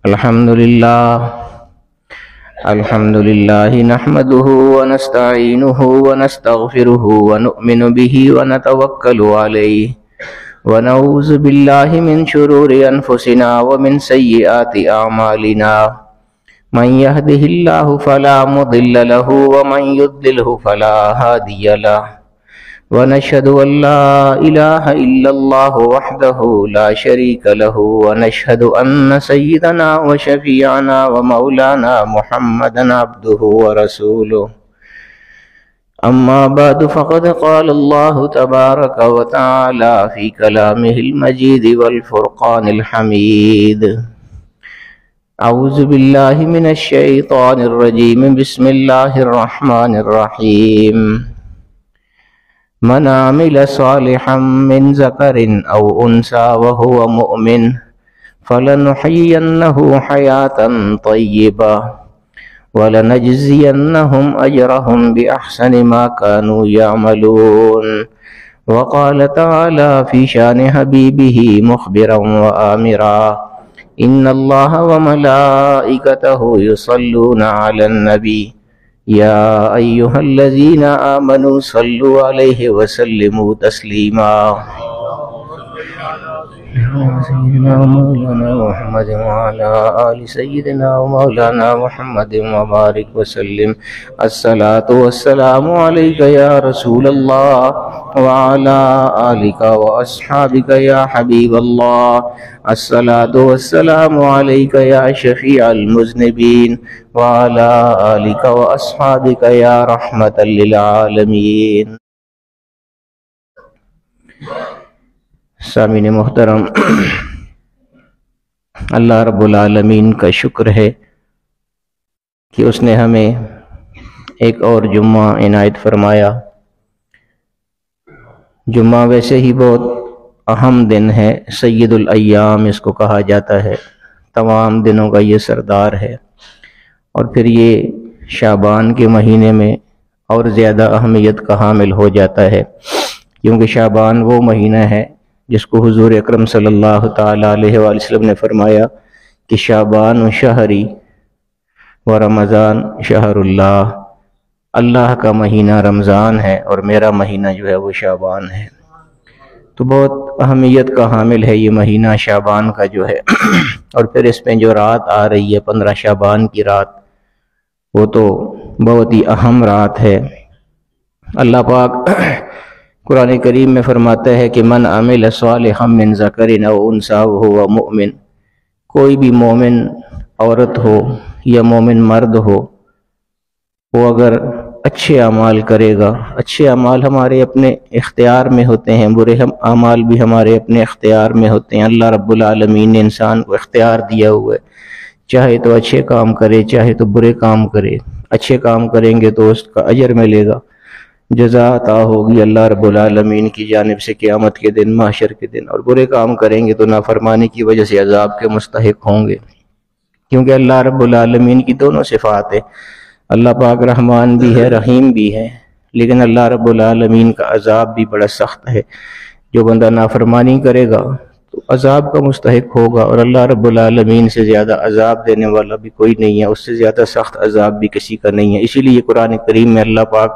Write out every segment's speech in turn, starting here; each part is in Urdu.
الحمد لله نحمده ونستعينه ونستغفره ونؤمن به ونتوكل عليه ونعوذ بالله من شرور أنفسنا ومن سيئات أعمالنا من يهده الله فلا مضل له ومن يضلله فلا هادي له ونشهد أن لا إله إلا الله وحده لا شريك له ونشهد أن سيدنا وشفيعنا ومولانا محمدا عبده ورسوله أما بعد فقد قال الله تبارك وتعالى في كلامه المجيد والفرقان الحميد أعوذ بالله من الشيطان الرجيم بسم الله الرحمن الرحيم من عمل صالحا من ذكر أو أنثى وهو مؤمن فلنحيينه حياة طيبة ولنجزينهم أجرهم بأحسن ما كانوا يعملون وقال تعالى في شان حبيبه مخبرا وآمرا إن الله وملائكته يصلون على النبي يا أيها الذين آمنوا صلوا عليه وسلموا تسليما سيدنا مولانا محمد وعلى آل سيدنا ومولانا محمد وبارك وسلم الصلاة والسلام عليك يا رسول الله وعلى آلك وأصحابك يا حبيب الله الصلاة والسلام عليك يا شفيع المذنبين وعلى آلك وأصحابك يا رحمة للعالمين. سامعین محترم، اللہ رب العالمین کا شکر ہے کہ اس نے ہمیں ایک اور جمعہ عنایت فرمایا. جمعہ ویسے ہی بہت اہم دن ہے، سید الایام اس کو کہا جاتا ہے، تمام دنوں کا یہ سردار ہے، اور پھر یہ شعبان کے مہینے میں اور زیادہ اہمیت کا حامل ہو جاتا ہے، کیونکہ شعبان وہ مہینہ ہے جس کو حضور اکرم صلی اللہ تعالیٰ علیہ وآلہ وسلم نے فرمایا کہ شعبان شہری و رمضان شہر اللہ، اللہ کا مہینہ رمضان ہے اور میرا مہینہ جو ہے وہ شعبان ہے. تو بہت اہمیت کا حامل ہے یہ مہینہ شعبان کا جو ہے. اور پھر اس میں جو رات آ رہی ہے 15 شعبان کی رات، وہ تو بہت ہی اہم رات ہے. اللہ پاک قرآن کریم میں فرماتا ہے کہ من عمل صالحا من ذکر او انثی وہو مؤمن، کوئی بھی مومن عورت ہو یا مومن مرد ہو، وہ اگر اچھے اعمال کرے گا. اچھے اعمال ہمارے اپنے اختیار میں ہوتے ہیں، برے اعمال بھی ہمارے اپنے اختیار میں ہوتے ہیں. اللہ رب العالمین نے انسان کو اختیار دیا ہوا ہے، چاہے تو اچھے کام کرے چاہے تو برے کام کرے. اچھے کام کریں گے تو اس کا اجر ملے گا، جزا عطا ہوگی اللہ رب العالمین کی جانب سے قیامت کے دن، محشر کے دن. اور برے کام کریں گے تو نافرمانی کی وجہ سے عذاب کے مستحق ہوں گے، کیونکہ اللہ رب العالمین کی دونوں صفات ہیں. اللہ پاک رحمان بھی ہے، رحیم بھی ہے، لیکن اللہ رب العالمین کا عذاب بھی بڑا سخت ہے. جو بندہ نافرمانی کرے گا تو عذاب کا مستحق ہوگا، اور اللہ رب العالمین سے زیادہ عذاب دینے والا بھی کوئی نہیں ہے، اس سے زیادہ سخت عذاب بھی کسی کا نہیں ہے. اسی لیے قرآن کریم میں اللہ پاک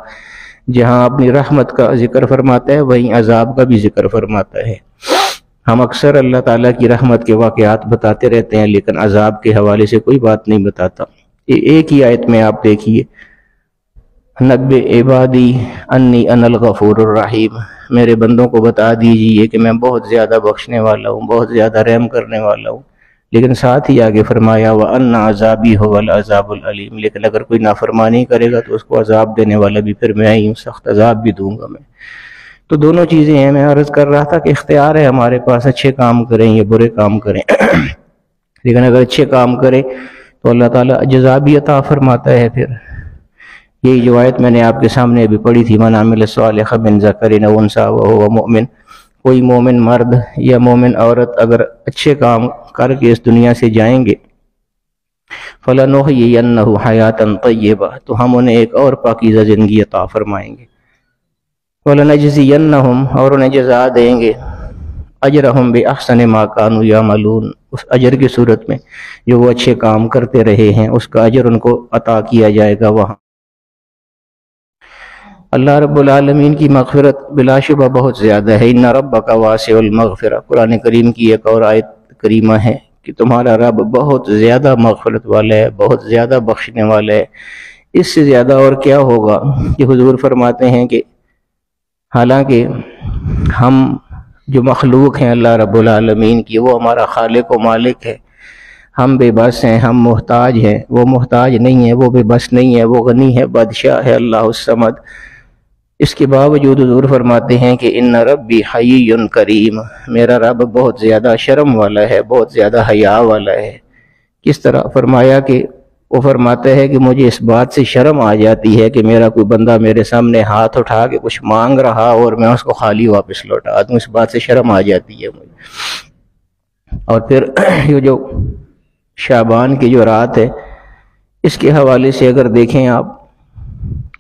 جہاں اپنی رحمت کا ذکر فرماتا ہے وہیں عذاب کا بھی ذکر فرماتا ہے. ہم اکثر اللہ تعالیٰ کی رحمت کے واقعات بتاتے رہتے ہیں، لیکن عذاب کے حوالے سے کوئی بات نہیں بتاتا. ایک ہی آیت میں آپ دیکھیے، نبئ عبادی انی انا الغفور الرحیم، میرے بندوں کو بتا دیجیے کہ میں بہت زیادہ بخشنے والا ہوں، بہت زیادہ رحم کرنے والا ہوں. لیکن ساتھ ہی آگے فرمایا وَأَنَّ عَذَابِي هُوَ الْعَذَابُ الْعَلِيمُ، لیکن اگر کوئی نافرمانی کرے گا تو اس کو عذاب دینے والا بھی پھر میں ہی ہوں، سخت عذاب بھی دوں گا میں. تو دونوں چیزیں ہیں. میں عرض کر رہا تھا کہ اختیار ہے ہمارے پاس، اچھے کام کریں یا برے کام کریں. لیکن اگر اچھے کام کرے تو اللہ تعالیٰ جزا بھی عطا فرماتا ہے. پھر یہی جو آیت میں نے آپ کے سامنے ابھی پڑھی تھی، من عمل صالحا من ذکر او انثی وہو مؤمن، کوئی مومن مرد یا مومن عورت اگر اچھے کام کر کے اس دنیا سے جائیں گے، فَلَنُحْيِيَنَّهُ حَيَاةً طَيِّبَةً، تو ہم انہیں ایک اور پاکیزہ زندگی عطا فرمائیں گے. وَلَنَجْزِيَنَّهُمْ، اور انہیں جزا دیں گے. اجرہم بأحسن ما کانوا یعملون، اس اجر کی صورت میں جو وہ اچھے کام کرتے رہے ہیں اس کا اجر ان کو عطا کیا جائے گا وہاں۔ اللہ رب العالمین کی مغفرت بلا شبہ بہت زیادہ ہے۔ ان ربک واسع المغفرہ، قرآن کریم کی ایک اور آیت کریمہ ہے کہ تمہارا رب بہت زیادہ مغفرت والا ہے، بہت زیادہ بخشنے والا ہے۔ اس سے زیادہ اور کیا ہوگا کہ حضور فرماتے ہیں کہ حالانکہ ہم جو مخلوق ہیں اللہ رب العالمین کی، وہ ہمارا خالق و مالک ہے، ہم بے بس ہیں، ہم محتاج ہیں، وہ محتاج نہیں ہے، وہ بے بس نہیں ہے، وہ غنی ہے، بادشاہ ہے اللہ الصمد۔ اس کے باوجود حضور فرماتے ہیں کہ ان ربی حیی کریم، میرا رب بہت زیادہ شرم والا ہے، بہت زیادہ حیا والا ہے۔ کس طرح فرمایا کہ وہ فرماتا ہے کہ مجھے اس بات سے شرم آ جاتی ہے کہ میرا کوئی بندہ میرے سامنے ہاتھ اٹھا کے کچھ مانگ رہا اور میں اس کو خالی واپس لوٹا دوں، اس بات سے شرم آ جاتی ہے مجھے۔ اور پھر یہ جو شعبان کی جو رات ہے، اس کے حوالے سے اگر دیکھیں آپ،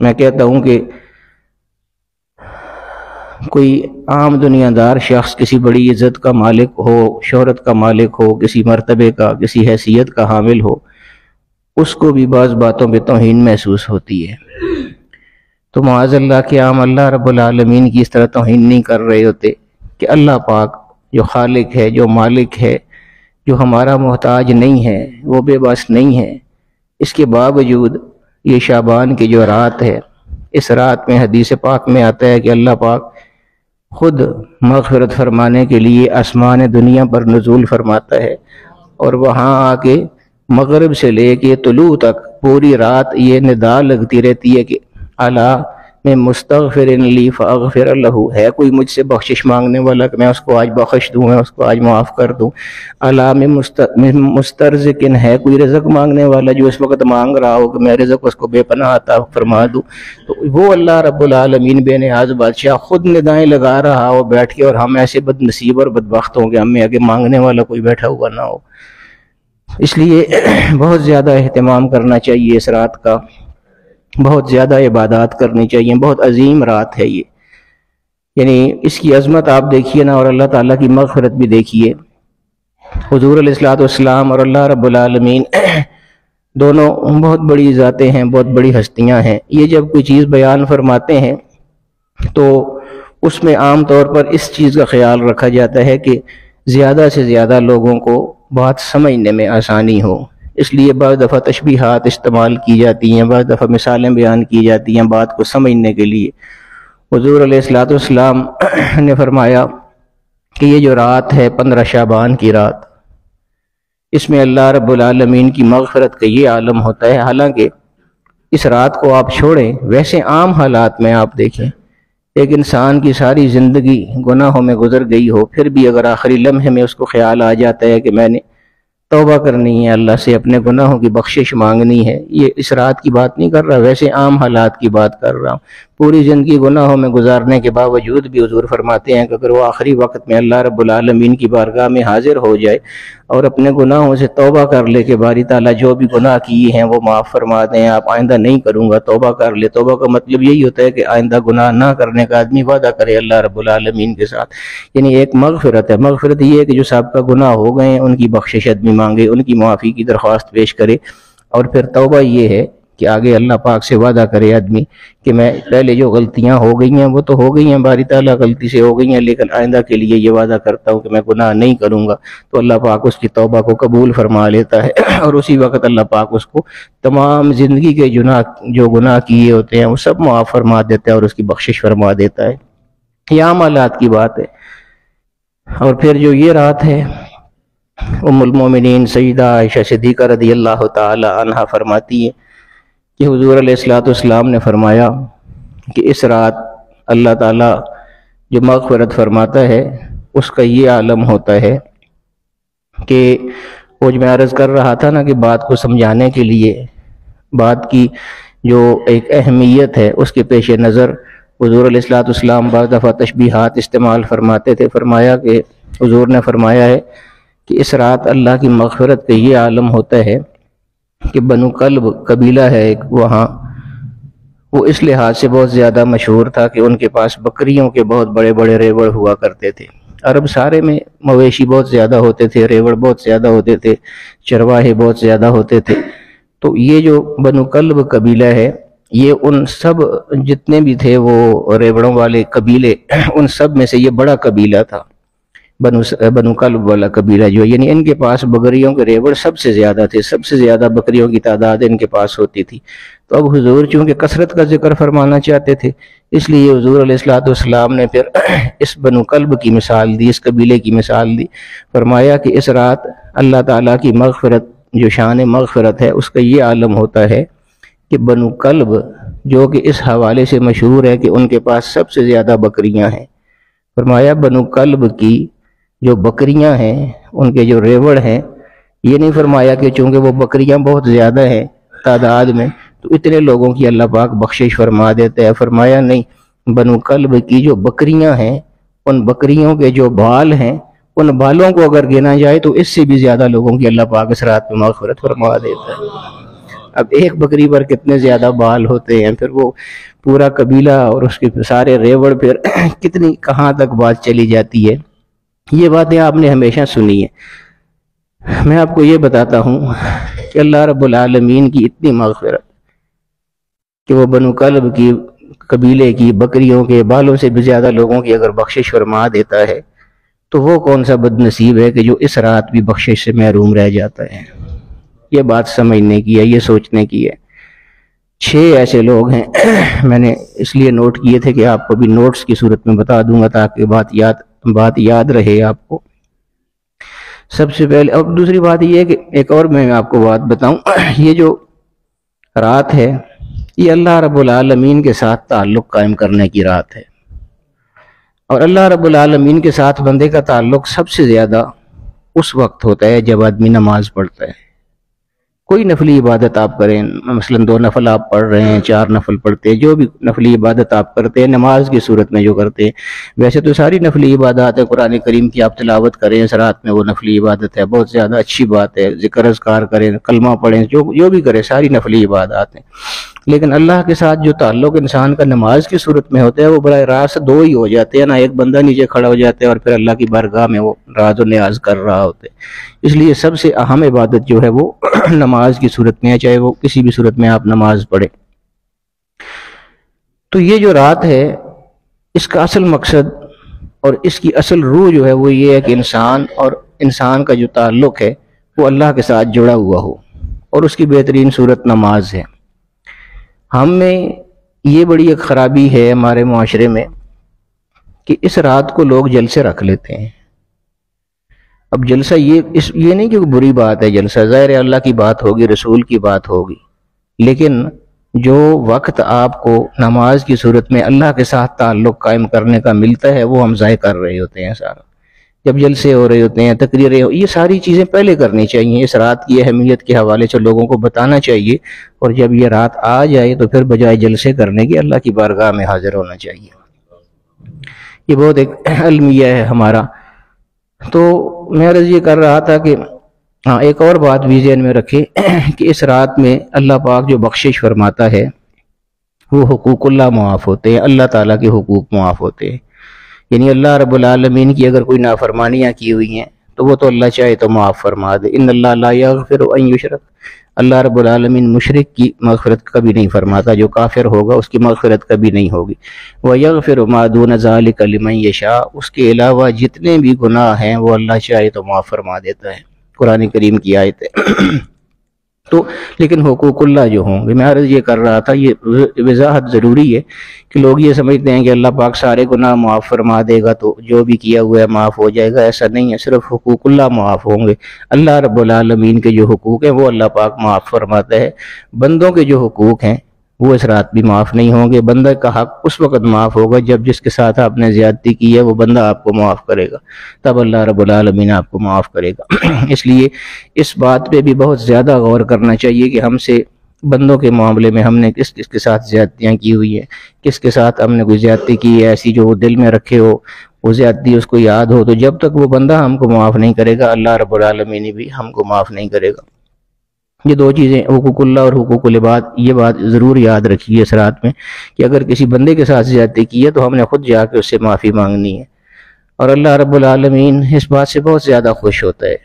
میں کہتا ہوں کہ کوئی عام دنیا دار شخص کسی بڑی عزت کا مالک ہو، شہرت کا مالک ہو، کسی مرتبے کا، کسی حیثیت کا حامل ہو، اس کو بھی بعض باتوں پہ توہین محسوس ہوتی ہے۔ تو معاذ اللہ کہ ہم اللہ رب العالمین کی اس طرح توہین نہیں کر رہے ہوتے کہ اللہ پاک جو خالق ہے، جو مالک ہے، جو ہمارا محتاج نہیں ہے، وہ بے بس نہیں ہے، اس کے باوجود یہ شعبان کی جو رات ہے، اس رات میں حدیث پاک میں آتا ہے کہ اللہ پاک خود مغفرت فرمانے کے لیے آسمان دنیا پر نزول فرماتا ہے، اور وہاں آ کے مغرب سے لے کے طلوع تک پوری رات یہ ندا لگتی رہتی ہے کہ الا میں مستغفر لی فاغفر لہ، ہے کوئی مجھ سے بخشش مانگنے والا کہ میں اس کو آج بخش دوں، میں اس کو آج معاف کر دوں۔ الا میں مسترزق، ہے کوئی رزق مانگنے والا جو اس وقت مانگ رہا ہو کہ میں رزق اس کو بے پناہ عطا فرما دوں۔ تو وہ اللہ رب العالمین بے نیاز بادشاہ خود ندائیں لگا رہا ہو بیٹھ کے، اور ہم ایسے بد نصیب اور بدبخت ہوں کہ ہمیں آگے مانگنے والا کوئی بیٹھا ہوا نہ ہو۔ اس لیے بہت زیادہ اہتمام کرنا چاہیے اس رات کا، بہت زیادہ عبادات کرنی چاہیے، بہت عظیم رات ہے یہ، یعنی اس کی عظمت آپ دیکھیے نا، اور اللہ تعالیٰ کی مغفرت بھی دیکھیے۔ حضور علیہ الصلوۃ والسلام اور اللہ رب العالمین دونوں بہت بڑی ذاتیں ہیں، بہت بڑی ہستیاں ہیں۔ یہ جب کوئی چیز بیان فرماتے ہیں تو اس میں عام طور پر اس چیز کا خیال رکھا جاتا ہے کہ زیادہ سے زیادہ لوگوں کو بات سمجھنے میں آسانی ہو، اس لیے بعض دفعہ تشبیہات استعمال کی جاتی ہیں، بعض دفعہ مثالیں بیان کی جاتی ہیں بات کو سمجھنے کے لیے۔ حضور علیہ الصلوۃ والسلام نے فرمایا کہ یہ جو رات ہے 15 شعبان کی رات، اس میں اللہ رب العالمین کی مغفرت کا یہ عالم ہوتا ہے۔ حالانکہ اس رات کو آپ چھوڑیں، ویسے عام حالات میں آپ دیکھیں ایک انسان کی ساری زندگی گناہوں میں گزر گئی ہو، پھر بھی اگر آخری لمحے میں اس کو خیال آ جاتا ہے کہ میں نے توبہ کرنی ہے، اللہ سے اپنے گناہوں کی بخشش مانگنی ہے، یہ اس رات کی بات نہیں کر رہا، ویسے عام حالات کی بات کر رہا ہوں۔ پوری زندگی گناہوں میں گزارنے کے باوجود بھی حضور فرماتے ہیں کہ اگر وہ آخری وقت میں اللہ رب العالمین کی بارگاہ میں حاضر ہو جائے اور اپنے گناہوں سے توبہ کر لے کہ باری تعالیٰ جو بھی گناہ کیے ہیں وہ معاف فرما دیں، آپ آئندہ نہیں کروں گا، توبہ کر لے۔ توبہ کا مطلب یہی ہوتا ہے کہ آئندہ گناہ نہ کرنے کا آدمی وعدہ کرے اللہ رب العالمین کے ساتھ، یعنی ایک مغفرت ہے۔ مغفرت یہ ہے کہ جو سابقہ گناہ ہو گئے ہیں ان کی بخشش آدمی مانگے، ان کی معافی کی درخواست پیش کرے، اور پھر توبہ یہ ہے کہ آگے اللہ پاک سے وعدہ کرے آدمی کہ میں پہلے جو غلطیاں ہو گئی ہیں وہ تو ہو گئی ہیں، باری تعالیٰ غلطی سے ہو گئی ہیں، لیکن آئندہ کے لیے یہ وعدہ کرتا ہوں کہ میں گناہ نہیں کروں گا۔ تو اللہ پاک اس کی توبہ کو قبول فرما لیتا ہے، اور اسی وقت اللہ پاک اس کو تمام زندگی کے جو گناہ کیے ہوتے ہیں وہ سب معاف فرما دیتا ہے اور اس کی بخشش فرما دیتا ہے۔ یہ عام حالات کی بات ہے۔ اور پھر جو یہ رات ہے، ام المومنین سیدہ عائشہ صدیقہ رضی اللہ تعالی عنہا فرماتی ہے کہ حضور علیہ الصلوۃ والسلام نے فرمایا کہ اس رات اللہ تعالیٰ جو مغفرت فرماتا ہے اس کا یہ عالم ہوتا ہے کہ وہ جو میں عرض کر رہا تھا نا کہ بات کو سمجھانے کے لیے بات کی جو ایک اہمیت ہے اس کے پیش نظر حضور علیہ الصلوۃ والسلام بعض دفعہ تشبیہات استعمال فرماتے تھے۔ فرمایا کہ حضور نے فرمایا ہے کہ اس رات اللہ کی مغفرت کا یہ عالم ہوتا ہے کہ بنو کلب قبیلہ ہے ایک، وہاں وہ اس لحاظ سے بہت زیادہ مشہور تھا کہ ان کے پاس بکریوں کے بہت بڑے بڑے ریوڑ ہوا کرتے تھے، عرب سارے میں مویشی بہت زیادہ ہوتے تھے، ریوڑ بہت زیادہ ہوتے تھے، چرواہے بہت زیادہ ہوتے تھے. تو یہ جو بنو کلب قبیلہ ہے، یہ ان سب جتنے بھی تھے وہ ریوڑوں والے قبیلے، ان سب میں سے یہ بڑا قبیلہ تھا بنو کلب والا قبیلہ جو، یعنی ان کے پاس بکریوں کے ریوڑ سب سے زیادہ تھے، سب سے زیادہ بکریوں کی تعداد ان کے پاس ہوتی تھی. تو اب حضور چونکہ کثرت کا ذکر فرمانا چاہتے تھے، اس لیے حضور علیہ السلام نے پھر اس بنو کلب کی مثال دی، اس قبیلے کی مثال دی. فرمایا کہ اس رات اللہ تعالیٰ کی مغفرت، جو شان مغفرت ہے، اس کا یہ عالم ہوتا ہے کہ بنو کلب جو کہ اس حوالے سے مشہور ہے کہ ان کے پاس سب سے زیادہ بکریاں ہیں. فرمایا بنو کلب کی جو بکریاں ہیں، ان کے جو ریوڑ ہیں، یہ نہیں فرمایا کہ چونکہ وہ بکریاں بہت زیادہ ہیں تعداد میں تو اتنے لوگوں کی اللہ پاک بخشش فرما دیتے ہیں. فرمایا نہیں، بنو کلب کی جو بکریاں ہیں، ان بکریوں کے جو بال ہیں، ان بالوں کو اگر گنا جائے تو اس سے بھی زیادہ لوگوں کی اللہ پاک اس رات میں مغفرت فرما دیتا ہے. اب ایک بکری پر کتنے زیادہ بال ہوتے ہیں، پھر وہ پورا قبیلہ اور اس کے سارے ریوڑ، پھر کتنی کہاں تک بات چلی جاتی ہے. یہ باتیں آپ نے ہمیشہ سنی ہیں. میں آپ کو یہ بتاتا ہوں کہ اللہ رب العالمین کی اتنی مغفرت کہ وہ بنو کلب کی قبیلے کی بکریوں کے بالوں سے بھی زیادہ لوگوں کی اگر بخشش فرما دیتا ہے تو وہ کون سا بد نصیب ہے کہ جو اس رات بھی بخشش سے محروم رہ جاتا ہے. یہ بات سمجھنے کی ہے، یہ سوچنے کی ہے. 6 ایسے لوگ ہیں، میں نے اس لیے نوٹ کیے تھے کہ آپ کو بھی نوٹس کی صورت میں بتا دوں گا تاکہ بات یاد رہے آپ کو. سب سے پہلے، اور دوسری بات یہ ہے کہ ایک اور میں آپ کو بات بتاؤں، یہ جو رات ہے یہ اللہ رب العالمین کے ساتھ تعلق قائم کرنے کی رات ہے. اور اللہ رب العالمین کے ساتھ بندے کا تعلق سب سے زیادہ اس وقت ہوتا ہے جب آدمی نماز پڑھتا ہے. کوئی نفلی عبادت آپ کریں، مثلا 2 نفل آپ پڑھ رہے ہیں، 4 نفل پڑھتے ہیں، جو بھی نفلی عبادت آپ کرتے ہیں نماز کی صورت میں جو کرتے ہیں، ویسے تو ساری نفلی عبادات ہے، قرآن کریم کی آپ تلاوت کریں اس رات میں وہ نفلی عبادت ہے، بہت زیادہ اچھی بات ہے. ذکر اذکار کریں، کلمہ پڑھیں، جو بھی کریں، ساری نفلی عبادات ہیں. لیکن اللہ کے ساتھ جو تعلق انسان کا نماز کی صورت میں ہوتا ہے وہ براہ راست 2 ہی ہو جاتے ہیں نا. ایک بندہ نیچے کھڑا ہو جاتا ہے اور پھر اللہ کی بارگاہ میں وہ راز و نیاز کر رہا ہوتا ہے. اس لیے سب سے اہم عبادت جو ہے وہ نماز کی صورت میں ہے، چاہے وہ کسی بھی صورت میں آپ نماز پڑھیں. تو یہ جو رات ہے اس کا اصل مقصد اور اس کی اصل روح جو ہے وہ یہ ہے کہ انسان اور انسان کا جو تعلق ہے وہ اللہ کے ساتھ جڑا ہوا ہو، اور اس کی بہترین صورت نماز ہے. ہم میں یہ بڑی ایک خرابی ہے ہمارے معاشرے میں کہ اس رات کو لوگ جلسے رکھ لیتے ہیں. اب جلسہ یہ نہیں کہ بری بات ہے، جلسہ ظاہر ہے اللہ کی بات ہوگی، رسول کی بات ہوگی، لیکن جو وقت آپ کو نماز کی صورت میں اللہ کے ساتھ تعلق قائم کرنے کا ملتا ہے وہ ہم ضائع کر رہے ہوتے ہیں. سارا جب جلسے ہو رہے ہوتے ہیں، تقریریں، یہ ساری چیزیں پہلے کرنی چاہیے. اس رات کی اہمیت کے حوالے سے لوگوں کو بتانا چاہیے، اور جب یہ رات آ جائے تو پھر بجائے جلسے کرنے کے اللہ کی بارگاہ میں حاضر ہونا چاہیے. یہ بہت ایک المیہ ہے ہمارا. تو میں عرض یہ کر رہا تھا کہ ایک اور بات بھی ذہن میں رکھے کہ اس رات میں اللہ پاک جو بخشش فرماتا ہے وہ حقوق اللہ معاف ہوتے ہیں، اللہ تعالیٰ کے حقوق معاف ہوتے ہیں. یعنی اللہ رب العالمین کی اگر کوئی نافرمانیاں کی ہوئی ہیں تو وہ تو اللہ چاہے تو معاف فرما دے. ان اللہ لا یغفر ان یشرک، اللہ رب العالمین مشرک کی مغفرت کبھی نہیں فرماتا، جو کافر ہوگا اس کی مغفرت کبھی نہیں ہوگی. وَيَغْفِرُ مَا دُونَ ذَلِكَ لِمَن يَشَاءُ، اس کے علاوہ جتنے بھی گناہ ہیں وہ اللہ چاہے تو معاف فرما دیتا ہے. قرآن کریم کی آیت ہے. تو لیکن حقوق اللہ جو ہوں گے، میں عرض یہ کر رہا تھا، یہ وضاحت ضروری ہے کہ لوگ یہ سمجھتے ہیں کہ اللہ پاک سارے گناہ معاف فرما دے گا تو جو بھی کیا ہوا ہے معاف ہو جائے گا. ایسا نہیں ہے، صرف حقوق اللہ معاف ہوں گے. اللہ رب العالمین کے جو حقوق ہیں وہ اللہ پاک معاف فرماتا ہے. بندوں کے جو حقوق ہیں وہ اس رات بھی معاف نہیں ہوں گے. بندہ کا حق اس وقت معاف ہوگا جب جس کے ساتھ آپ نے زیادتی کی ہے وہ بندہ آپ کو معاف کرے گا، تب اللہ رب العالمین آپ کو معاف کرے گا. اس لیے اس بات پہ بھی بہت زیادہ غور کرنا چاہیے کہ ہم سے بندوں کے معاملے میں ہم نے کس کس کے ساتھ زیادتیاں کی ہوئی ہیں، کس کے ساتھ ہم نے کوئی زیادتی کی ہے ایسی جو وہ دل میں رکھے ہو، وہ زیادتی اس کو یاد ہو، تو جب تک وہ بندہ ہم کو معاف نہیں کرے گا اللہ رب العالمین بھی ہم کو معاف نہیں کرے گا. یہ 2 چیزیں، حقوق اللہ اور حقوق العباد، یہ بات ضرور یاد رکھیے اس رات میں کہ اگر کسی بندے کے ساتھ زیادتی کی ہے تو ہم نے خود جا کے اس سے معافی مانگنی ہے. اور اللہ رب العالمین اس بات سے بہت زیادہ خوش ہوتا ہے.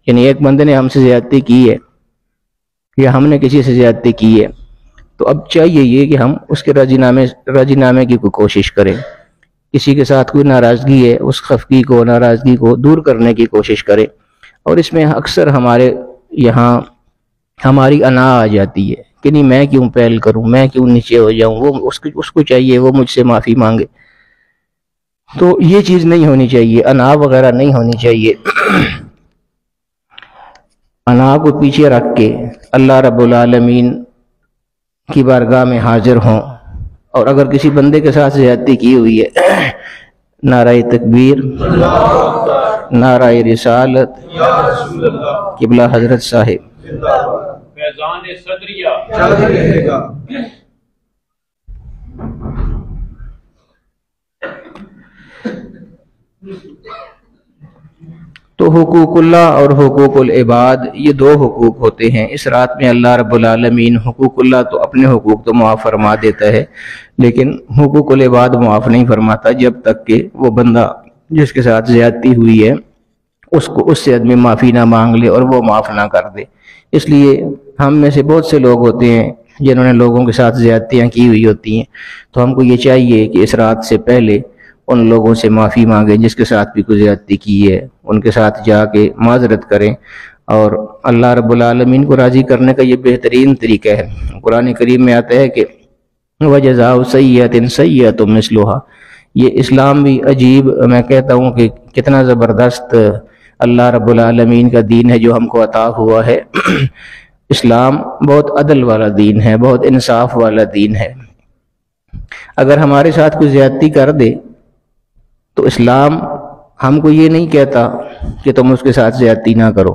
یعنی ایک بندے نے ہم سے زیادتی کی ہے یا ہم نے کسی سے زیادتی کی ہے تو اب چاہیے یہ کہ ہم اس کے راضی نامے کی کوئی کوشش کریں. کسی کے ساتھ کوئی ناراضگی ہے، اس خفگی کو ناراضگی کو دور کرنے کی کوشش کریں. اور اس میں اکثر ہمارے یہاں ہماری انا آ جاتی ہے کہ نہیں میں کیوں پہل کروں، میں کیوں نیچے ہو جاؤں، وہ اس کو چاہیے وہ مجھ سے معافی مانگے. تو یہ چیز نہیں ہونی چاہیے، انا وغیرہ نہیں ہونی چاہیے. انا کو پیچھے رکھ کے اللہ رب العالمین کی بارگاہ میں حاضر ہوں. اور اگر کسی بندے کے ساتھ زیادتی کی ہوئی ہے، نعرہ تکبیر، نعرہ رسالت، قبلہ حضرت صاحب، فیضان صدریہ جاری رہے گا. تو حقوق اللہ اور حقوق العباد یہ دو حقوق ہوتے ہیں. اس رات میں اللہ رب العالمین حقوق اللہ تو اپنے حقوق تو معاف فرما دیتا ہے، لیکن حقوق العباد معاف نہیں فرماتا جب تک کہ وہ بندہ جس کے ساتھ زیادتی ہوئی ہے اس سے آدمی معافی نہ مانگ لے اور وہ معاف نہ کر دے. اس لیے ہم میں سے بہت سے لوگ ہوتے ہیں جنہوں نے لوگوں کے ساتھ زیادتیاں کی ہوئی ہوتی ہیں، تو ہم کو یہ چاہیے کہ اس رات سے پہلے ان لوگوں سے معافی مانگیں جس کے ساتھ بھی کوئی زیادتی کی ہے، ان کے ساتھ جا کے معذرت کریں. اور اللہ رب العالمین کو راضی کرنے کا یہ بہترین طریقہ ہے. قرآن کریم میں آتا ہے کہ وَجَزَاءُ سَيِّئَةٍ سَيِّئَةٌ مِثْلُهَا. یہ اسلام بھی عجیب، میں کہتا ہوں کہ کتنا زبردست اللہ رب العالمین کا دین ہے جو ہم کو عطا ہوا ہے. اسلام بہت عدل والا دین ہے، بہت انصاف والا دین ہے. اگر ہمارے ساتھ کوئی زیادتی کر دے تو اسلام ہم کو یہ نہیں کہتا کہ تم اس کے ساتھ زیادتی نہ کرو.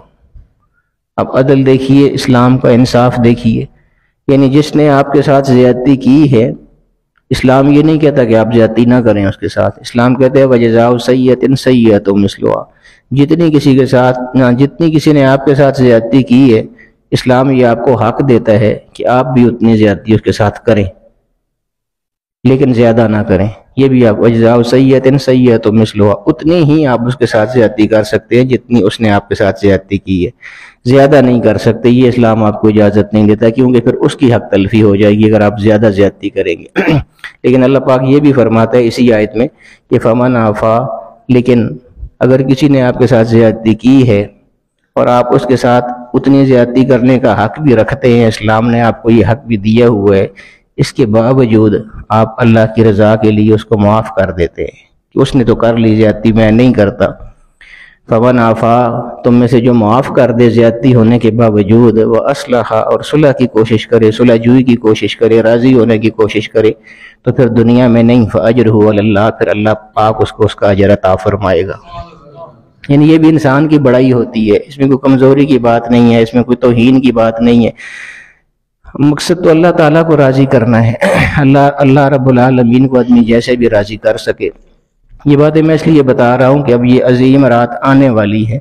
اب عدل دیکھیے، اسلام کا انصاف دیکھیے. یعنی جس نے آپ کے ساتھ زیادتی کی ہے، اسلام یہ نہیں کہتا کہ آپ زیادتی نہ کریں اس کے ساتھ. اسلام کہتے ہیں وَجَزَاءُ سَيِّئَةٍ سَيِّئَةٌ مِثْلُهَا. جتنی کسی نے آپ کے ساتھ زیادتی کی ہے، اسلام یہ آپ کو حق دیتا ہے کہ آپ بھی اتنی زیادتی اس کے ساتھ کریں، لیکن زیادہ نہ کریں. یہ بھی آپ وَجَزَاءُ سَيِّئَةٍ سَيِّئَةٌ مِثْلُهَا، اتنی ہی آپ اس کے ساتھ زیادتی کر سکتے ہیں جتنی اس نے آپ کے ساتھ زیادتی کی ہے، زیادہ نہیں کر سکتے. یہ اسلام آپ کو اجازت نہیں دیتا کیونکہ پھر اس کی حق تلفی ہو جائے گی اگر آپ زیادہ زیادتی کریں گے. لیکن اللہ پاک یہ بھی فرماتا ہے اسی آیت میں کہ فَمَنْ عَفَا، لیکن اگر کسی نے آپ کے ساتھ زیادتی کی ہے اور آپ اس کے ساتھ اتنی زیادتی کرنے کا حق بھی رکھتے ہیں، اسلام نے آپ کو یہ حق بھی دیا ہوا ہے، اس کے باوجود آپ اللہ کی رضا کے لیے اس کو معاف کر دیتے ہیں کہ اس نے تو کر لی زیادتی، میں نہیں کرتا. فَمَنْ عَفَا، تم میں سے جو معاف کر دے زیادتی ہونے کے باوجود، وہ اصلح، اور صلح کی کوشش کرے، صلح جوئی کی کوشش کرے، راضی ہونے کی کوشش کرے، تو پھر دنیا میں نہیں، فَأَجْرُهُ عَلَى اللَّهِ، پھر اللہ پاک اس کو اس کا اجر عطا فرمائے گا. یعنی یہ بھی انسان کی بڑائی ہوتی ہے، اس میں کوئی کمزوری کی بات نہیں ہے، اس میں کوئی توہین کی بات نہیں ہے. مقصد تو اللہ تعالیٰ کو راضی کرنا ہے. اللہ رب العالمین کو آدمی جیسے بھی راضی کر سکے. یہ باتیں میں اس لیے بتا رہا ہوں کہ اب یہ عظیم رات آنے والی ہے،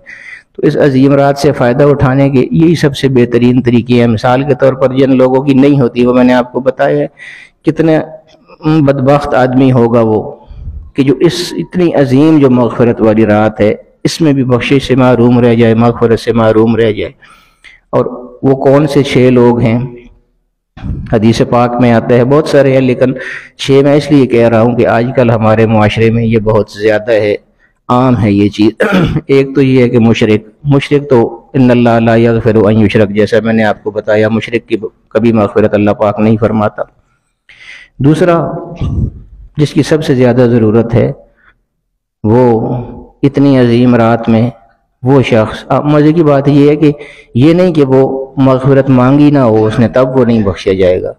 تو اس عظیم رات سے فائدہ اٹھانے کے یہی سب سے بہترین طریقے ہیں. مثال کے طور پر جن لوگوں کی نہیں ہوتی، وہ میں نے آپ کو بتایا ہے، کتنے بدبخت آدمی ہوگا وہ کہ جو اس اتنی عظیم جو مغفرت والی رات ہے اس میں بھی بخشش سے محروم رہ جائے، مغفرت سے محروم رہ جائے. اور وہ کون سے 6 لوگ ہیں؟ حدیث پاک میں آتا ہے، بہت سارے ہیں لیکن 6 میں اس لیے کہہ رہا ہوں کہ آج کل ہمارے معاشرے میں یہ بہت زیادہ ہے، عام ہے یہ چیز. ایک تو یہ ہے کہ مشرک تو ان اللہ لا یغفر ان یشرک، جیسا میں نے آپ کو بتایا مشرک کی کبھی مغفرت اللہ پاک نہیں فرماتا. دوسرا جس کی سب سے زیادہ ضرورت ہے وہ اتنی عظیم رات میں وہ شخص، مزے کی بات یہ ہے کہ یہ نہیں کہ وہ مغفرت مانگی نہ ہو اس نے تب وہ نہیں بخشا جائے گا.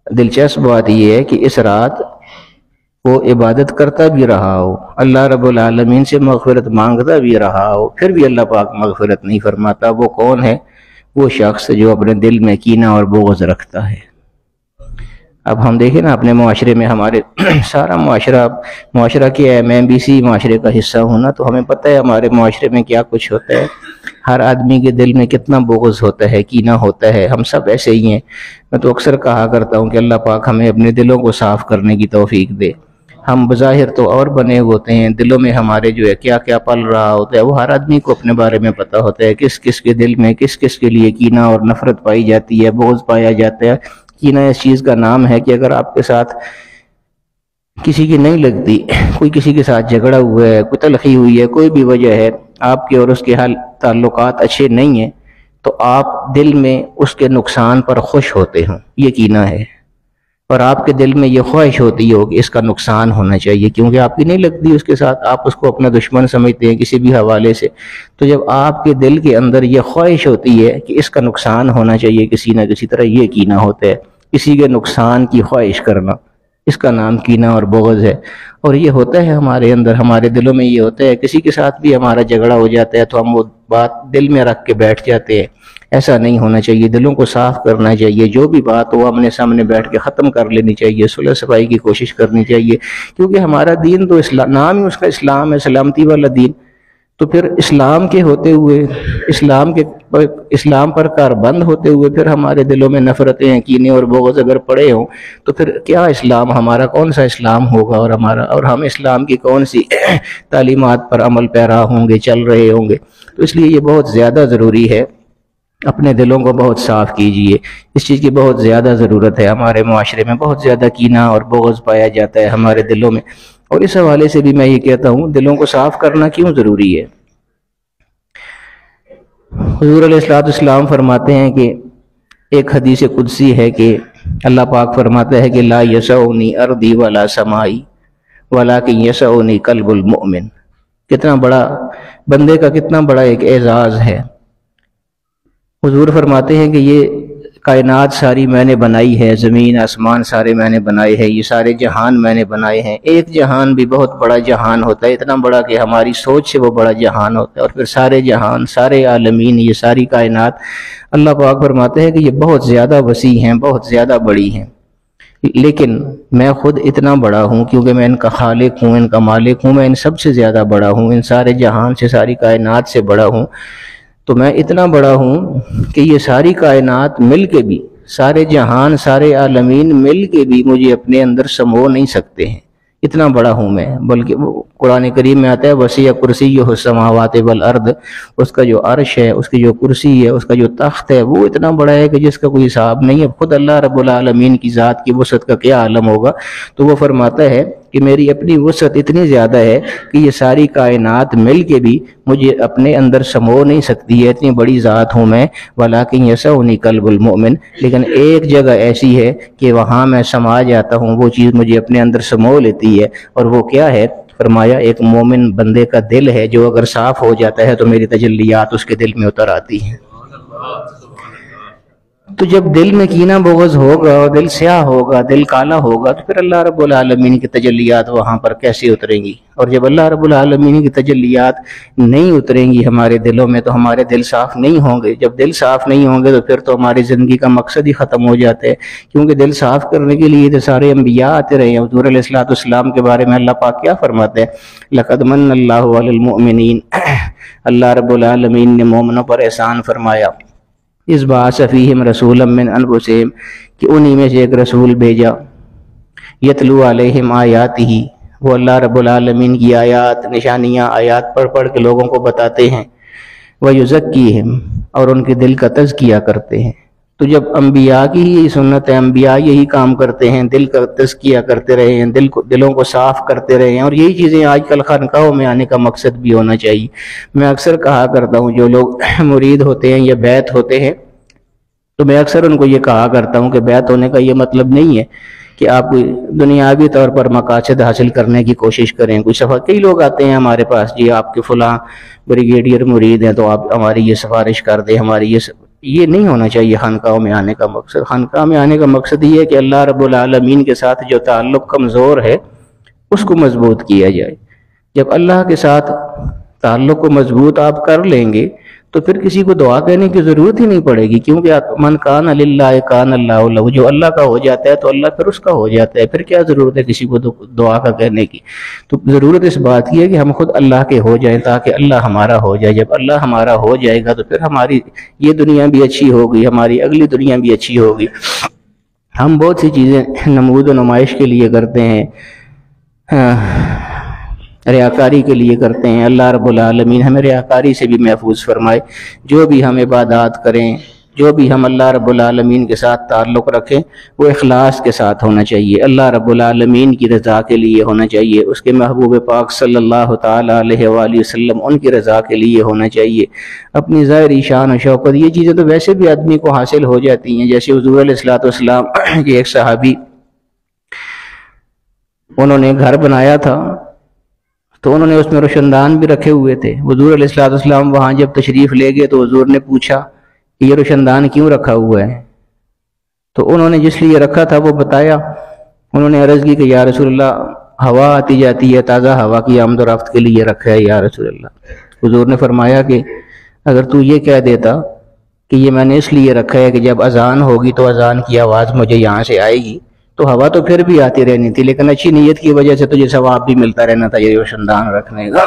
دلچسپ بات یہ ہے کہ اس رات وہ عبادت کرتا بھی رہا ہو، اللہ رب العالمین سے مغفرت مانگتا بھی رہا ہو، پھر بھی اللہ پاک مغفرت نہیں فرماتا. وہ کون ہے؟ وہ شخص جو اپنے دل میں کینہ اور بغض رکھتا ہے. اب ہم دیکھیں نا اپنے معاشرے میں، ہمارے سارا معاشرہ کیا ہے، میں بھی اسی معاشرے کا حصہ ہوں نا، تو ہمیں پتہ ہے ہمارے معاشرے میں کیا کچھ ہوتا ہے. ہر آدمی کے دل میں کتنا بغض ہوتا ہے، کینہ ہوتا ہے. ہم سب ایسے ہی ہیں. میں تو اکثر کہا کرتا ہوں کہ اللہ پاک ہمیں اپنے دلوں کو صاف کرنے کی توفیق دے، ہم بظاہر تو اور بنے ہوتے ہیں، دلوں میں ہمارے جو ہے کیا کیا پل رہا ہوتا ہے وہ ہر آدمی کو اپنے بارے میں پتہ ہوتا ہے، کس کس کے دل میں کس کس کے لیے کینہ اور نفرت پائی جاتی ہے، بغض پایا جاتا ہے۔ کینہ اس چیز کا نام ہے کہ اگر آپ کے ساتھ کسی کی نہیں لگتی، کوئی کسی کے ساتھ جھگڑا ہوا ہے، کوئی تلخی ہوئی ہے، کوئی بھی وجہ ہے، آپ کے اور اس کے حال تعلقات اچھے نہیں ہیں، تو آپ دل میں اس کے نقصان پر خوش ہوتے ہوں، یہ کینہ ہے۔ اور آپ کے دل میں یہ خواہش ہوتی ہو کہ اس کا نقصان ہونا چاہیے، کیونکہ آپ کی نہیں لگتی اس کے ساتھ، آپ اس کو اپنا دشمن سمجھتے ہیں کسی بھی حوالے سے۔ تو جب آپ کے دل کے اندر یہ خواہش ہوتی ہے کہ اس کا نقصان ہونا چاہیے کسی نہ کسی طرح، یہ کینہ ہوتا ہے، کسی کے نقصان کی خواہش کرنا، اس کا نام کینہ اور بغض ہے۔ اور یہ ہوتا ہے ہمارے اندر، ہمارے دلوں میں یہ ہوتا ہے، کسی کے ساتھ بھی ہمارا جھگڑا ہو جاتا ہے تو ہم وہ بات دل میں رکھ کے بیٹھ جاتے ہیں۔ ایسا نہیں ہونا چاہیے، دلوں کو صاف کرنا چاہیے، جو بھی بات ہو آمنے سامنے بیٹھ کے ختم کر لینی چاہیے، صلح صفائی کی کوشش کرنی چاہیے، کیونکہ ہمارا دین تو نام ہی اس کا اسلام ہے، سلامتی والا دین۔ تو پھر اسلام کے ہوتے ہوئے، اسلام پر کار بند ہوتے ہوئے پھر ہمارے دلوں میں نفرتیں، کینے اور بغض اگر پڑے ہوں تو پھر کیا اسلام، ہمارا کون سا اسلام ہوگا، اور ہم اسلام کی کون سی تعلیمات پر عمل پیرا ہوں گے، چل رہے ہوں گے۔ تو اس لیے یہ بہت زیادہ ضروری ہے، اپنے دلوں کو بہت صاف کیجئے، اس چیز کی بہت زیادہ ضرورت ہے۔ ہمارے معاشرے میں بہت زیادہ کینہ اور بغض پایا جاتا ہے ہمارے دلوں میں، اور اس حوالے سے بھی میں یہ کہتا ہوں دلوں کو صاف کرنا کیوں ضروری ہے۔ حضور علیہ السلام فرماتے ہیں کہ ایک حدیث قدسی ہے کہ اللہ پاک فرماتا ہے کہ لا یسعنی ارضی ولا سمائی ولکن یسعنی قلب المؤمن۔ کتنا بڑا بندے کا کتنا بڑا ایک اعزاز ہے۔ حضور فرماتے ہیں کہ یہ کائنات ساری میں نے بنائی ہے، زمین آسمان سارے میں نے بنائے ہیں، یہ سارے جہان میں نے بنائے ہیں۔ ایک جہان بھی بہت بڑا جہان ہوتا ہے، اتنا بڑا کہ ہماری سوچ سے وہ بڑا جہان ہوتا ہے، اور پھر سارے جہان، سارے عالمین، یہ ساری کائنات، اللہ پاک فرماتے ہیں کہ یہ بہت زیادہ وسیع ہیں، بہت زیادہ بڑی ہیں، لیکن میں خود اتنا بڑا ہوں کیونکہ میں ان کا خالق ہوں، ان کا مالک ہوں، میں ان سب سے زیادہ بڑا ہوں، ان سارے جہان سے، ساری کائنات سے بڑا ہوں۔ تو میں اتنا بڑا ہوں کہ یہ ساری کائنات مل کے بھی، سارے جہان، سارے عالمین مل کے بھی مجھے اپنے اندر سمو نہیں سکتے ہیں، اتنا بڑا ہوں میں۔ بلکہ وہ قرآن کریم میں آتا ہے وسیع کرسیہ السماوات والارض، اس کا جو عرش ہے، اس کی جو کرسی ہے، اس کا جو تخت ہے، وہ اتنا بڑا ہے کہ جس کا کوئی حساب نہیں ہے۔ خود اللہ رب العالمین کی ذات کی وسعت کا کیا عالم ہوگا۔ تو وہ فرماتا ہے کہ میری اپنی وسعت اتنی زیادہ ہے کہ یہ ساری کائنات مل کے بھی مجھے اپنے اندر سمو نہیں سکتی ہے، اتنی بڑی ذات ہوں میں۔ ولیکن یسعنی قلب المؤمن، لیکن ایک جگہ ایسی ہے کہ وہاں میں سما جاتا ہوں، وہ چیز مجھے اپنے اندر سمو لیتی ہے، اور وہ کیا ہے؟ فرمایا ایک مومن بندے کا دل ہے، جو اگر صاف ہو جاتا ہے تو میری تجلیات اس کے دل میں اتر آتی ہیں۔ تو جب دل میں کینہ بغض ہوگا اور دل سیاہ ہوگا، دل کالا ہوگا، تو پھر اللہ رب العالمین کی تجلیات وہاں پر کیسے اتریں گی؟ اور جب اللہ رب العالمین کی تجلیات نہیں اتریں گی ہمارے دلوں میں تو ہمارے دل صاف نہیں ہوں گے۔ جب دل صاف نہیں ہوں گے تو پھر تو ہماری زندگی کا مقصد ہی ختم ہو جاتا ہے، کیونکہ دل صاف کرنے کے لیے تو سارے انبیاء آتے رہے ہیں۔ حضور علیہ السلام کے بارے میں اللہ پاک کیا فرماتے ہیں؟ لقد من اللہ علی المؤمنین، اللہ رب العالمین نے مومنوں پر احسان فرمایا، اس بعث فیہم رسولا من انفسہم، کہ انہی میں سے ایک رسول بھیجا، یتلو علیہم آیاتہ، وہ اللہ رب العالمین کی آیات، نشانیاں، آیات پڑھ پڑھ کے لوگوں کو بتاتے ہیں، ویزکیہم، اور ان کے دل کا تزکیہ کرتے ہیں۔ تو جب انبیاء کی ہی سنت ہے، انبیاء یہی کام کرتے ہیں، دل کا تزکیہ کرتے رہے ہیں، دلوں کو صاف کرتے رہے ہیں، اور یہی چیزیں آج کل خانقاہوں میں آنے کا مقصد بھی ہونا چاہیے۔ میں اکثر کہا کرتا ہوں، جو لوگ مرید ہوتے ہیں یا بیعت ہوتے ہیں، تو میں اکثر ان کو یہ کہا کرتا ہوں کہ بیعت ہونے کا یہ مطلب نہیں ہے کہ آپ دنیاوی طور پر مقاصد حاصل کرنے کی کوشش کریں۔ کئی لوگ آتے ہیں ہمارے پاس، جی آپ کے فلاں بریگیڈیئر مرید ہیں تو آپ ہماری یہ سفارش کر دیں، ہماری یہ نہیں ہونا چاہیے خانقاہوں میں آنے کا مقصد۔ خانقاہ میں آنے کا مقصد یہ ہے کہ اللہ رب العالمین کے ساتھ جو تعلق کمزور ہے اس کو مضبوط کیا جائے۔ جب اللہ کے ساتھ تعلق کو مضبوط آپ کر لیں گے تو پھر کسی کو دعا کہنے کی ضرورت ہی نہیں پڑے گی، کیونکہ من کان للہ کان اللہ لہ، جو اللہ کا ہو جاتا ہے تو اللہ پھر اس کا ہو جاتا ہے، پھر کیا ضرورت ہے کسی کو دعا کا کہنے کی؟ تو ضرورت اس بات کی ہے کہ ہم خود اللہ کے ہو جائیں تاکہ اللہ ہمارا ہو جائے۔ جب اللہ ہمارا ہو جائے گا تو پھر ہماری یہ دنیا بھی اچھی ہوگی، ہماری اگلی دنیا بھی اچھی ہوگی۔ ہم بہت سی چیزیں نمود و نمائش کے لیے کرتے ہیں، ریاکاری کے لیے کرتے ہیں۔ اللہ رب العالمین ہمیں ریاکاری سے بھی محفوظ فرمائے۔ جو بھی ہم عبادات کریں، جو بھی ہم اللہ رب العالمین کے ساتھ تعلق رکھیں، وہ اخلاص کے ساتھ ہونا چاہیے، اللہ رب العالمین کی رضا کے لیے ہونا چاہیے، اس کے محبوب پاک صلی اللہ تعالیٰ علیہ وآلہ وسلم ان کی رضا کے لیے ہونا چاہیے۔ اپنی ظاہری شان و شوکت یہ چیزیں تو ویسے بھی آدمی کو حاصل ہو جاتی ہیں، جیسے حضور علیہ الصلوۃ والسلام کے ایک صحابی، انہوں نے گھر بنایا تھا تو انہوں نے اس میں روشندان بھی رکھے ہوئے تھے۔ حضور علیہ الصلوۃ والسلام وہاں جب تشریف لے گئے تو حضور نے پوچھا کہ یہ روشندان کیوں رکھا ہوا ہے؟ تو انہوں نے جس لیے رکھا تھا وہ بتایا۔ انہوں نے عرض کی کہ یا رسول اللہ، ہوا آتی جاتی ہے، تازہ ہوا کی آمد و رفت کے لیے رکھا ہے یا رسول اللہ۔ حضور نے فرمایا کہ اگر تو یہ کہہ دیتا کہ یہ میں نے اس لیے رکھا ہے کہ جب اذان ہوگی تو اذان کی آواز مجھے یہاں سے آئے گی، تو ہوا تو پھر بھی آتی رہنی تھی، لیکن اچھی نیت کی وجہ سے تجھے ثواب بھی ملتا رہنا تھا یہ روشندان رکھنے کا۔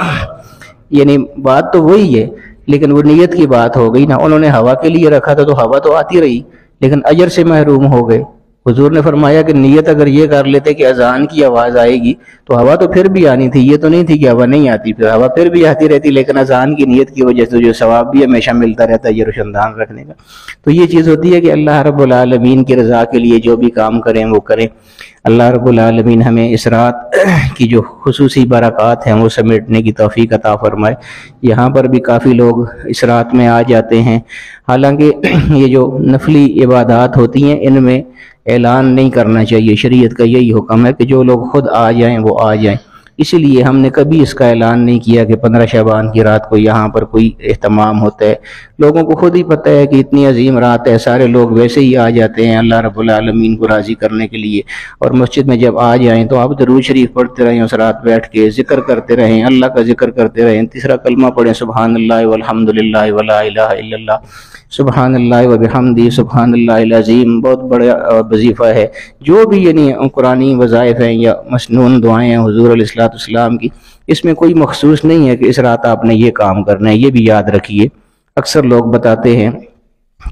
یعنی بات تو وہی ہے، لیکن وہ نیت کی بات ہو گئی نا۔ انہوں نے ہوا کے لیے رکھا تھا تو ہوا تو آتی رہی، لیکن اجر سے محروم ہو گئے۔ حضور نے فرمایا کہ نیت اگر یہ کر لیتے کہ اذان کی آواز آئے گی تو ہوا تو پھر بھی آنی تھی، یہ تو نہیں تھی کہ ہوا نہیں آتی، پھر ہوا پھر بھی آتی رہتی، لیکن اذان کی نیت کی وجہ سے جو ثواب بھی ہمیشہ ملتا رہتا ہے یہ روشندان رکھنے کا۔ تو یہ چیز ہوتی ہے کہ اللہ رب العالمین کی رضا کے لیے جو بھی کام کریں وہ کریں۔ اللہ رب العالمین ہمیں اس رات کی جو خصوصی برکات ہیں وہ سمیٹنے کی توفیق عطا فرمائے۔ یہاں پر بھی کافی لوگ اس رات میں آ جاتے ہیں، حالانکہ یہ جو نفلی عبادات ہوتی ہیں ان میں اعلان نہیں کرنا چاہیے۔ شریعت کا یہی حکم ہے کہ جو لوگ خود آ جائیں وہ آ جائیں۔ اسی لیے ہم نے کبھی اس کا اعلان نہیں کیا کہ 15 شعبان کی رات کو یہاں پر کوئی اہتمام ہوتا ہے۔ لوگوں کو خود ہی پتہ ہے کہ اتنی عظیم رات ہے، سارے لوگ ویسے ہی آ جاتے ہیں اللہ رب العالمین کو راضی کرنے کے لیے۔ اور مسجد میں جب آ جائیں تو آپ درود شریف پڑھتے رہیں، اس رات بیٹھ کے ذکر کرتے رہیں، اللہ کا ذکر کرتے رہیں، تیسرا کلمہ پڑھیں، سبحان اللہ والحمد للہ ولا الہ الا اللہ، سبحان اللہ وبحمدہ سبحان اللہ العظیم۔ بہت بڑا وظیفہ ہے۔ جو بھی یعنی قرآنی وظائف ہیں یا مسنون دعائیں ہیں حضور علیہ الصلوۃ والسلام کی، اس میں کوئی مخصوص نہیں ہے کہ اس رات آپ نے یہ کام کرنا ہے، یہ بھی یاد رکھیے۔ اکثر لوگ بتاتے ہیں،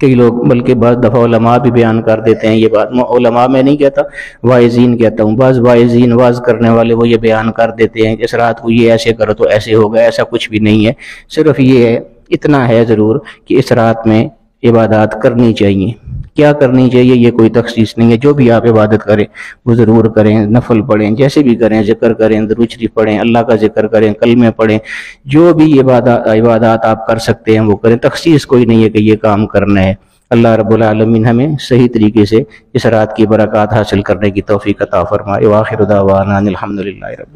کئی لوگ بلکہ بعض دفعہ علماء بھی بیان کر دیتے ہیں یہ بات، علماء میں نہیں کہتا، واعظین کہتا ہوں، بعض واعظین واعظ کرنے والے وہ یہ بیان کر دیتے ہیں کہ اس رات کو یہ ایسے کرو تو ایسے ہوگا۔ ایسا کچھ بھی نہیں ہے، صرف یہ ہے، اتنا ہے ضرور کہ اس رات میں عبادات کرنی چاہیے۔ کیا کرنی چاہیے یہ کوئی تخصیص نہیں ہے، جو بھی آپ عبادت کریں وہ ضرور کریں، نفل پڑھیں، جیسے بھی کریں، ذکر کریں، درود شریف پڑھیں، اللہ کا ذکر کریں، کلمے پڑھیں، جو بھی عبادات آپ کر سکتے ہیں وہ کریں۔ تخصیص کوئی نہیں ہے کہ یہ کام کرنا ہے۔ اللہ رب العالمین ہمیں صحیح طریقے سے اس رات کی برکات حاصل کرنے کی توفیق عطا فرمائے۔ وآخر دعوانا الحمدللہ رب